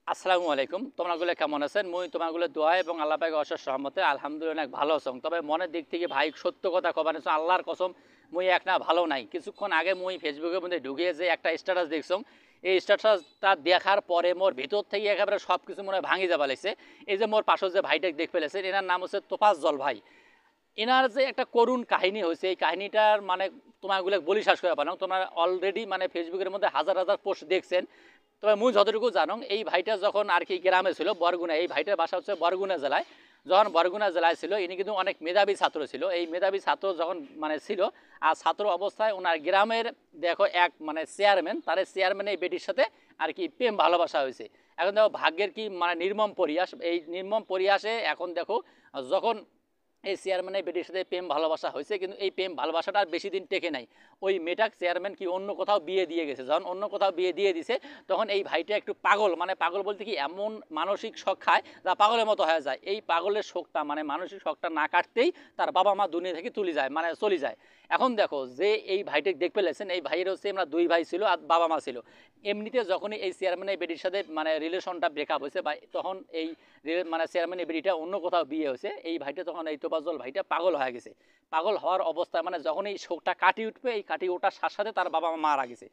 আসসালামু আলাইকুম। তোমরাগুলো কেমন আছেন? মুই তোমাগুলো দোয়া এবং আল্লাহ পাকের অশেষ রহমতে আলহামদুলিল্লাহ অনেক ভালো আছং। তবে মনের দিক থেকে ভাই সত্য কথা কবার আল্লাহর কসম মুই এক না ভালো নাই। কিছুক্ষণ আগে মুই ফেসবুকের মধ্যে ঢুকিয়ে যে একটা স্ট্যাটাস দেখছং, এই স্ট্যাটাসটা দেখার পরে মোর ভিতর থেকে একেবারে সব কিছু মনে হয় ভাঙি যাবা লাগছে। এই যে মোর পাশে যে ভাইটাকে দেখে ফেলেছেন, এনার নাম হচ্ছে তোফাজ্জল ভাই। এনার যে একটা করুণ কাহিনী হয়েছে, এই কাহিনীটার মানে তোমাগুলো বলি শেষ করে পারলাম। তোমরা অলরেডি মানে ফেসবুকের মধ্যে হাজার হাজার পোস্ট দেখছেন। তবে মুই যতটুকু জানো, এই ভাইটা যখন আর কি গ্রামে ছিল বরগুনা, এই ভাইটার বাসা হচ্ছে বরগুনা জেলায়। যখন বরগুনা জেলায় ছিল, ইনি কিন্তু অনেক মেধাবী ছাত্র ছিল। এই মেধাবী ছাত্র যখন মানে ছিল, আর ছাত্র অবস্থায় ওনার গ্রামের দেখো এক মানে চেয়ারম্যান, তার চেয়ারম্যান এই বেটির সাথে আর কি প্রেম ভালোবাসা হয়েছে। এখন দেখো ভাগ্যের কি মানে নির্মম পরিহাস, এই নির্মম পরিহাসে এখন দেখো যখন এই চেয়ারম্যানের বেটির সাথে প্রেম ভালোবাসা হয়েছে, কিন্তু এই প্রেম ভালোবাসাটা আর বেশি দিন টেকে নাই। ওই মেয়েটাক চেয়ারম্যান কি অন্য কোথাও বিয়ে দিয়ে গেছে। যখন অন্য কোথাও বিয়ে দিয়ে দিছে, তখন এই ভাইটা একটু পাগল, মানে পাগল বলতে কি এমন মানসিক শখ খায় যা পাগলের মতো হয়ে যায়। এই পাগলের শখটা মানে মানসিক শখটা না কাটতেই তার বাবা মা দুনিয়া থেকে তুলে যায়, মানে চলে যায়। এখন দেখো যে এই ভাইটাকে দেখে ফেলেছেন, এই ভাইয়ের হচ্ছে আমরা দুই ভাই ছিল আর বাবা মা ছিল। এমনিতে যখনই এই চেয়ারম্যানের বেটির সাথে মানে রিলেশনটা ব্রেকআপ হয়েছে, বা তখন এই মানে চেয়ারম্যানের বেটিটা অন্য কোথাও বিয়ে হয়েছে, এই ভাইটা তখন এই তোফাজ্জল ভাইটা পাগল হয়ে গেছে। পাগল হওয়ার অবস্থায় মানে যখন এই শোকটা কাটিয়ে উঠবে, এই কাটিয়ে ওঠার সাথে সাথে তার বাবা মা মারা গেছে।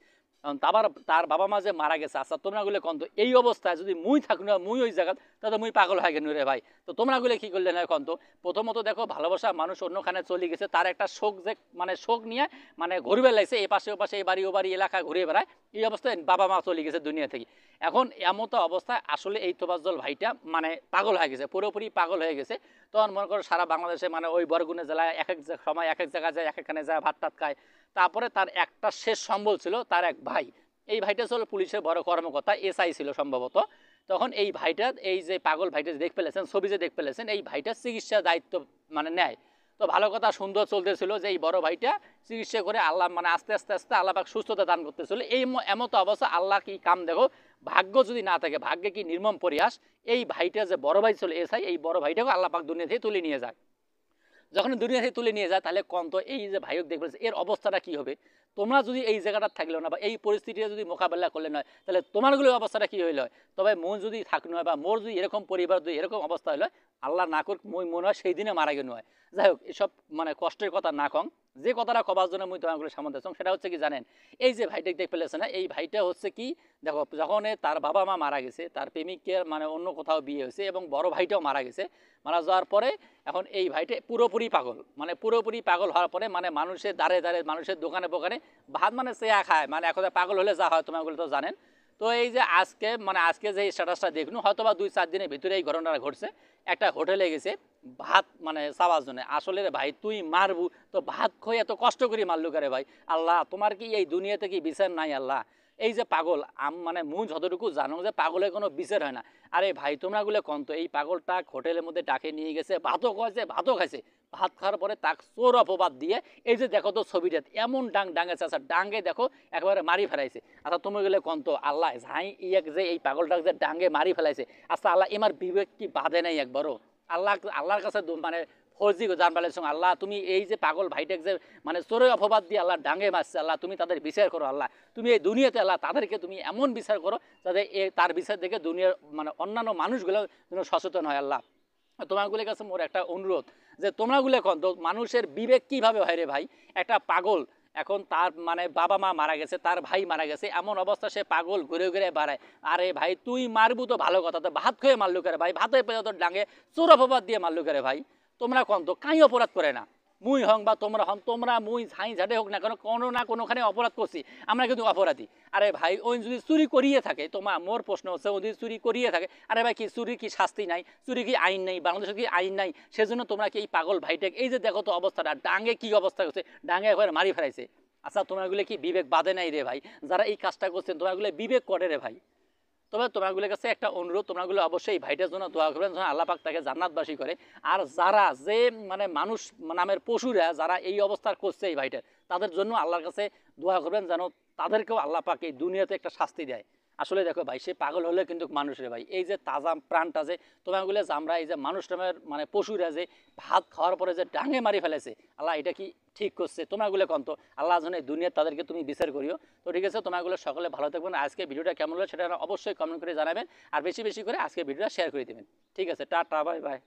তার বাবা মা যে মারা গেছে, আচ্ছা তোমরা গুলো কন্ত এই অবস্থায় যদি মুই থাকি না, মুই ওই জায়গা, তাহলে মুই পাগল হয়ে গেল রে ভাই। তো তোমরা গুলো কি করলে না কন্ত? প্রথমত দেখো ভালোবাসা মানুষ অন্যখানে চলে গেছে, তার একটা শোক যে মানে শোক নিয়ে মানে ঘুরবে লাগছে, এ পাশে ও পাশে এই বাড়ি ও বাড়ি এলাকা ঘুরে বেড়ায়। এই অবস্থায় বাবা মা চলে গেছে দুনিয়া থেকে। এখন এমতো অবস্থায় আসলে এই তোফাজ্জল ভাইটা মানে পাগল হয়ে গেছে, পুরোপুরি পাগল হয়ে গেছে। তখন মনে করো সারা বাংলাদেশে মানে ওই বরগুনা জেলায় এক এক সময় এক এক জায়গায় যায়, এক একখানে যায় ভাত টাত খায়। তারপরে তার একটা শেষ সম্বল ছিল তার এক ভাই। এই ভাইটা ছিল পুলিশের বড় কর্মকর্তা, এসআই ছিল সম্ভবত। তখন এই ভাইটা, এই যে পাগল ভাইটা দেখ ফেলেছেন, ছবি যে দেখ ফেলেছেন, এই ভাইটার চিকিৎসা দায়িত্ব মানে নেয়। তো ভালো কথা সুন্দর চলতেছিল যে এই বড় ভাইটা চিকিৎসা করে আল্লাহ মানে আস্তে আস্তে আস্তে আল্লাহ পাক সুস্থতা দান করতেছিল। এই এমতো অবস্থা, আল্লাহ কি কাম দেখো, ভাগ্য যদি না থাকে, ভাগ্যে কি নির্মম পরিহাস। এই ভাইটা যে বড় ভাই ছিল এসআই, এই বড় ভাইটাকে আল্লাহ পাক দুনিয়া থেকে তুলে নিয়ে যায়। যখন দুনিয়া থেকে তুলে নিয়ে যায়, তাহলে কম তো এই যে ভাইক দেখবে এর অবস্থাটা কি হবে। তোমরা যদি এই জায়গাটা থাকলেও না, বা এই পরিস্থিতিটা যদি মোকাবেলা করলে নয়, তাহলে তোমারগুলোর অবস্থাটা কি হইল হয়। তবে মন যদি থাকলে হয়, বা মোর যদি এরকম পরিবার যদি এরকম অবস্থা হইল, আল্লাহ না করুক, মই মনে হয় সেই দিনে মারা গেল হয়। যাই হোক, এসব মানে কষ্টের কথা না কম। যে কথাটা কবার জন্য মুই তোমাগুলো সামনে সেটা হচ্ছে কি জানেন, এই যে ভাইটা দেখতে ফেলেছে না, এই ভাইটা হচ্ছে কি দেখো, যখন তার বাবা মা মারা গেছে, তার প্রেমিকের মানে অন্য কোথাও বিয়ে হয়েছে, এবং বড় ভাইটাও মারা গেছে। মারা যাওয়ার পরে এখন এই ভাইটা পুরোপুরি পাগল, মানে পুরোপুরি পাগল হওয়ার পরে মানে মানুষের দ্বারে দ্বারে, মানুষের দোকানে দোকানে ভাত মানে চেয়া খায়, মানে এখন পাগল হলে যা হয় তোমাগুলো তো জানেন। তো এই যে আজকে মানে আজকে যে স্ট্যাটাসটা দেখুন, হয়তো বা 2-4 দিনের ভিতরে এই ঘটনাটা ঘটছে। একটা হোটেলে গেছে ভাত মানে চাওয়ার জন্য। আসলে রে ভাই তুই মারবু তো ভাত খই এত কষ্ট করে মারলু করে ভাই। আল্লাহ তোমার কি এই দুনিয়াতে কি বিচার নাই আল্লাহ? এই যে পাগল মানে মুই যতটুকু জানো যে পাগলের কোনো বিচার হয় না। আরে ভাই তোমরা গুলো কন্ত, এই পাগলটা হোটেলের মধ্যে ডাকে নিয়ে গেছে, ভাতও খাইছে, ভাতও খাইছে। ভাত খাওয়ার পরে তাক চোর অপবাদ দিয়ে, এই যে দেখো তো ছবিটা এমন ডাঙেছে, আচ্ছা ডাঙ্গে দেখো একেবারে মারি ফেলাইছে। আচ্ছা তুমি গেলে কন্ত আল্লাহ ঝাই ইয়াক যে এই পাগলটাকে যে ডাঙ্গে মারি ফেলাইছে, আচ্ছা আল্লাহ এমার বিবেক কি বাঁধে নাই একবারও? আল্লাহর কাছে মানে ফৌজি জান পালাইছ, আল্লাহ তুমি এই যে পাগল ভাইটাকে যে মানে চোরের অপবাদ দিয়ে আল্লাহ ডাঙ্গে মারছে, আল্লাহ তুমি তাদের বিচার করো। আল্লাহ তুমি এই দুনিয়াতে আল্লাহ তাদেরকে তুমি এমন বিচার করো যাতে তার বিচার দেখে দুনিয়ার মানে অন্যান্য মানুষগুলো যেন সচেতন হয়। আল্লাহ তোমাগুলোর কাছে মোর একটা অনুরোধ, যে তোমরাগুলো এখন তো মানুষের বিবেক কিভাবে হয় রে ভাই। একটা পাগল এখন তার মানে বাবা মা মারা গেছে, তার ভাই মারা গেছে, এমন অবস্থা সে পাগল ঘুরে ঘুরে বেড়ায়। আরে ভাই তুই মারবু তো ভালো কথা, তো ভাত খেয়ে মারলু করে ভাই, ভাতের পেয়ে তোর ডাঙে চোর অপবাদ দিয়ে মারলু করে ভাই। তোমরা কন তো কাই অপরাধ করে না, মুই হং বা তোমরা হন, তোমরা মুই ঝাই ঝাঁটে হোক না কেন, কোনো না কোনোখানে অপরাধ করছি, আমরা কিন্তু অপরাধী। আরে ভাই ওই যদি চুরি করিয়ে থাকে, তোমার মোর প্রশ্ন হচ্ছে ও যদি চুরি করিয়ে থাকে, আরে ভাই কি চুরি কি শাস্তি নাই? চুরি কি আইন নেই? বাংলাদেশে কি আইন নাই? সেজন্য তোমরা কি এই পাগল ভাইটাকে এই যে দেখো তো অবস্থাটা, ডাঙে কি অবস্থা করছে, ডাঙে একবার মারি ফেলাইছে। আচ্ছা তোমাগুলো কি বিবেক বাদে নাই রে ভাই? যারা এই কাজটা করছেন তোমাগুলো বিবেক করে রে ভাই? তবে তোমাগুলোর কাছে একটা অনুরোধ, তোমরাগুলো অবশ্যই ভাইটার জন্য দোয়া করবেন যেন আল্লাহ পাক তাকে জান্নাতবাসী করে। আর যারা যে মানে মানুষ নামের পশুরা যারা এই অবস্থার করছে এই ভাইটার, তাদের জন্য আল্লাহর কাছে দোয়া করবেন যেন তাদেরকেও আল্লাহ পাক এই দুনিয়াতে একটা শাস্তি দেয়। আসলে দেখো ভাই, সে পাগল হলে কিন্তু মানুষের ভাই, এই যে তাজা প্রাণটা যে তোমাগুলো যে আমরা এই যে মানুষ নামের মানে পশুরা যে ভাত খাওয়ার পরে যে ডাঙে মারি ফেলেছে, আল্লাহ এটা কি ঠিক করছে তোমাগুলো কন্ত আল্লাহ জানে দুনিয়া তাদেরকে তুমি বিচার করিও। তো ঠিক আছে, তোমাগুলো সকলে ভালো থাকবেন। আজকে ভিডিওটা কেমন হলো সেটা অবশ্যই কমেন্ট করে জানাবেন, আর বেশি বেশি করে আজকে ভিডিওটা শেয়ার করে দেবেন। ঠিক আছে, টাটা, বাই বাই।